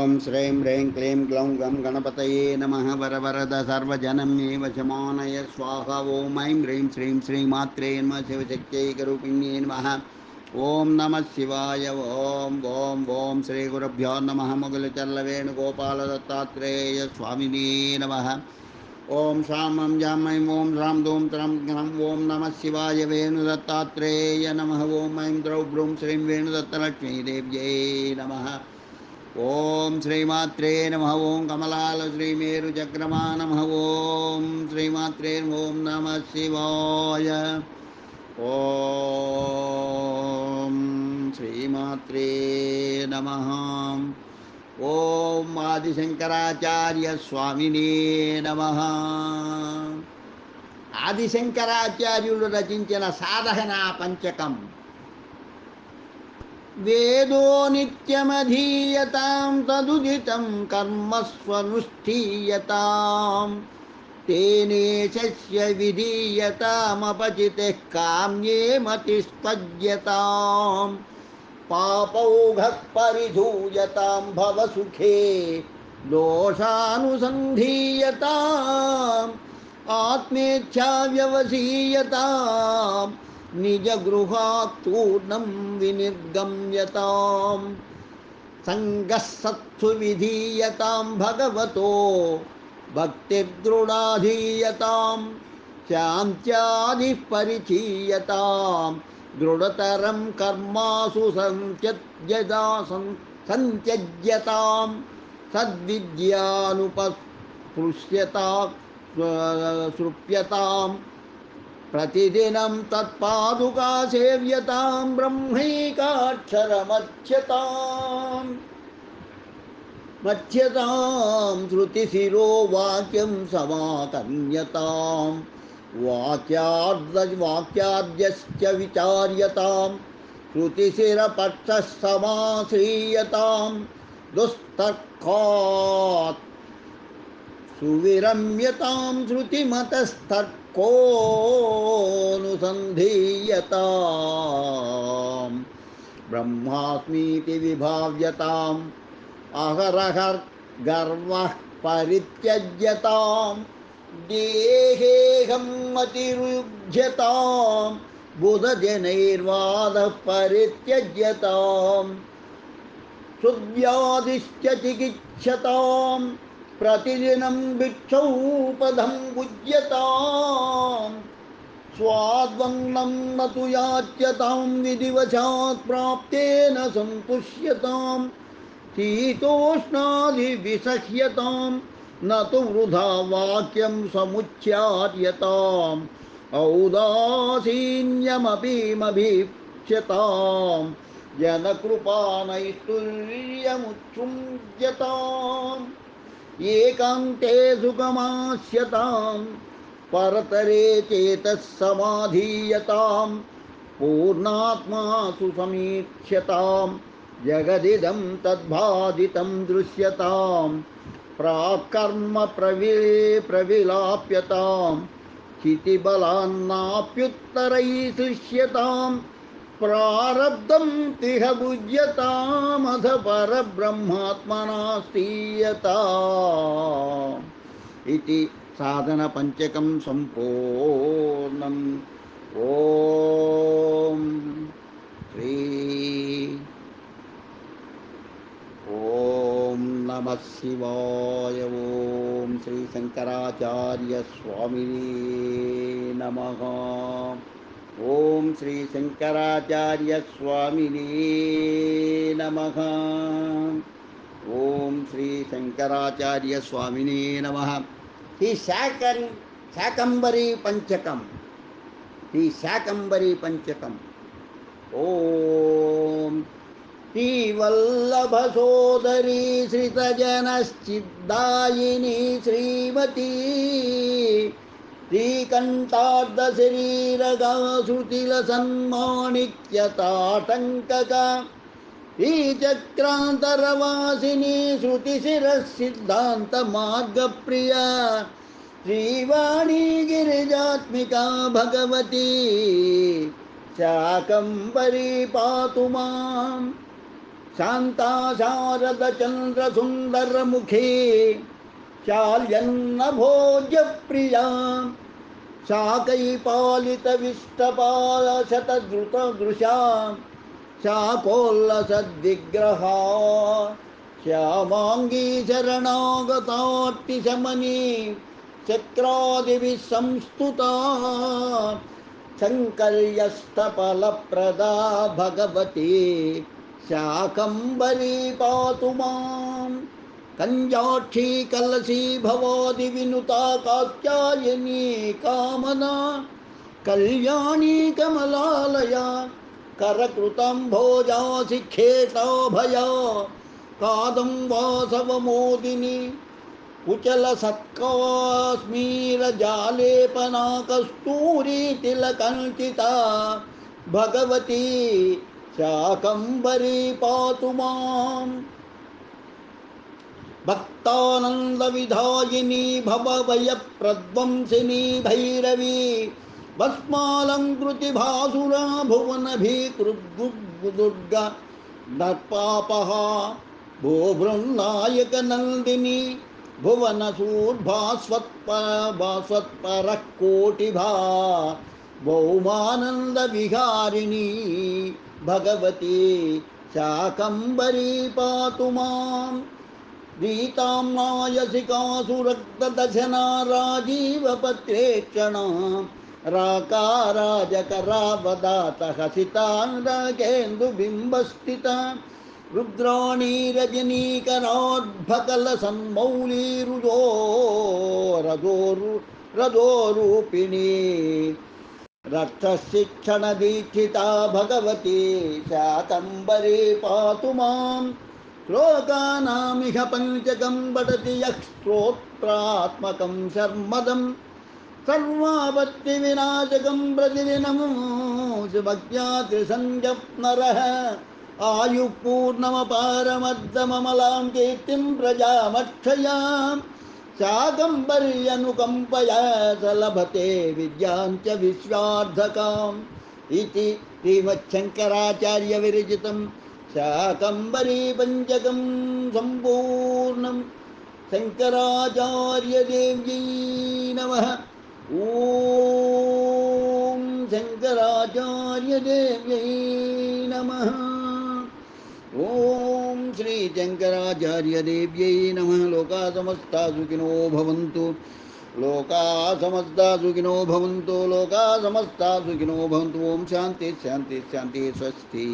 ओं श्रीं ह्रीं क्लीं ग्लौं गं गणपतये नमः वरवरद सर्वजनमेव शमानय स्वाहा ॐ ऐं ह्रीं श्रीं श्रीमात्रे नमः शिवशक्त्यैकरूपिण्ये नमः ओं नमः शिवाय ओं ओं ओं श्रीगुरुभ्यो नमः मुकुलचल्लवेणुगोपालदत्तात्रेय स्वामिने नमः ओं शामं जामं ओं रां दूं त्रं घ्नं ओं नमः शिवाय वेणुदत्तात्रेय नमः ओं ऐं द्रौं ब्रूं श्रीं वेणुदत्तलक्ष्मीदेव्यै नमः ओं श्रीमात्रे नमः ओं कमलाल श्रीमेरुचक्रमा नमः ओं श्रीमात्रे ओं नमः शिवाय ओं श्रीमात्रे नमः ओं आदिशंकराचार्य स्वामिने नमः ఆదిశంకరాచార్యులు రచించిన సాధన పంచకం వేదో నిత్యమధీయతాం తదుదితం కర్మస్వనుష్ఠీయతాం తేనే శస్య విధీయతామపచితః కామ్యే మతిస్పజ్యతాం పాపౌఘః పరిధూయతాం భవసుఖే దోషానుసంధీయతాం ఆత్మేచ్ఛా వ్యవసీయతాం నిజగృహాత్తూర్ణం వినిర్గమ్యతాం సంగస్సత్సు విధీయతాం భగవతో భక్తిర్దృఢాధీయతాం శాంత్యాదిః పరిచీయతాం దృఢతరం కర్మాసు సంత్యజ్యతాం సద్విద్యానుపస్పృశ్యతాం సృప్యతాం प्रतिदिनं तत्पादुका सेव्यतां मध्यतां श्रुतिशिरो वाक्यं समाकर्ण्यतां वाक्याद्यश्च विचार्यतां श्रुतिशिरपक्षः समाश्रीयतां दुस्तर्कात् सुविरम्यतां श्रुतिमतस्तर्कोऽनुसन्धीयतां ब्रह्मास्मीति विभाव्यताम् अहरहर् गर्वः परित्यज्यतां देहेऽहं मतिरुज्यतां बुधजनैर्वादः परित्यज्यतां सुव्याधिश्च चिकित्सतां प्रतिदिनं भिक्षौपदं भुज्यतां स्वाद्वन्नं न तु याच्यतां विधिवशात् प्राप्तेन सन्तुष्यतां शीतोष्णादिविसह्यतां न तु वृथा वाक्यं समुच्चार्यताम् औदासीन्यमपि मभीप्स्यतां जनकृपानैष्ठुर्यमुच्छुञ्जताम् एकान्ते सुखमास्यतां परतरे चेतः समाधीयतां पूर्णात्मा सुसमीक्ष्यतां जगदिदं तद्भादितं दृश्यतां प्राक्कर्म प्रविलाप्यतां चितिबलान्नाप्युत्तरैः सृष्यतां प्रारब्धं तिह भुज्यतामथ परब्रह्मात्मना स्थीयताम् इति साधन पंचकं संपूर्णम्। ओम श्री ओम नमः शिवाय। ओम श्री शंकराचार्य स्वामिने नमः। ओम श्री शंकराचार्य स्वामिने नमः। ओम श्री शंकराचार्य स्वामिने नमः। ही शाकंबरी पंचकम। ही शाकंबरी पंचकम। ओम श्री वल्लभ सोदरी श्रितजनश्चिद्दायिनी श्रीमती श्रीकण्ठार्धशरीरगाश्रुतिलसन्माणिक्यताटङ्कका श्रीचक्रान्तरवासिनी श्रुतिशिरःसिद्धान्तमार्गप्रिया श्रीवाणी गिरिजात्मिका भगवती शाकंबरी पातु मां। शान्ता शारदचन्द्रसुन्दरमुखी शाल्यन्नभोज्यप्रिया शाकैपालितविष्टपालशतद्रुतदृशा शाकोल्लसद्विग्रहा श्यामाङ्गी शरणागतार्तिशमनी चक्रादिभिः संस्तुता शङ्कर्यस्तफलप्रदा भगवती शाकम्भरी पातु मां कञ्जाक्षी कलशी भवादिविनुता कात्यायनी कामना कल्याणी कमलालया करकृतं शिखेताभया कादं वासवमोदिनी कुचलसत्काश्मीरजालेपना कस्तूरीतिलकञ्चिता भगवती शाकम्भरी पातु मां भक्तानन्दविधायिनी भवभयप्रध्वंसिनी भैरवी भस्मालङ्कृतिभासुरा भुवनभीकृद्गुद्गुदुर्गा नर्पापहा भूभृन्नायकनन्दिनी भुवनसूर्भास्वत्परः कोटिभा भौमानन्दविहारिणी भगवती शाकम्भरी पातु मां रीतां मायसिकासुरक्तदशना राजीवपत्रेक्षणा राकाराजकरावदातहसिताङ्गेन्दुबिम्बस्थिता रुद्राणी रजनीकराद्भकलसन्मौलीरुजो रजोरूपिणी रक्तशिक्षणदीक्षिता भगवती शाकम्भरी पातु मां श्लोकानामिह पञ्चकं पठति यः स्तोत्रात्मकं शर्मदं सर्वापत्तिविनाशकं प्रतिदिनं भक्त्या त्रिसञ्जप्नरः आयुः पूर्णमपारमर्धममलां कीर्तिं प्रजामक्षयां शाकम्भर्यनुकम्पया स लभते विद्यां च विश्वार्धकाम् इति श्रीमच्छङ्कराचार्यविरचितं शाकम्भरी पञ्चकं सम्पूर्णं शङ्कराचार्यदेव्यै नमः। ॐ शङ्कराचार्यदेव्यै नमः। ॐ श्री शङ्कराचार्यदेव्यै नमः। लोकाः समस्ताः सुखिनो भवन्तु, लोकाः समस्ताः सुखिनो भवन्तु, लोकाः समस्ताः सुखिनो भवन्तु। ओम शांति शांति शांति। स्वस्ति।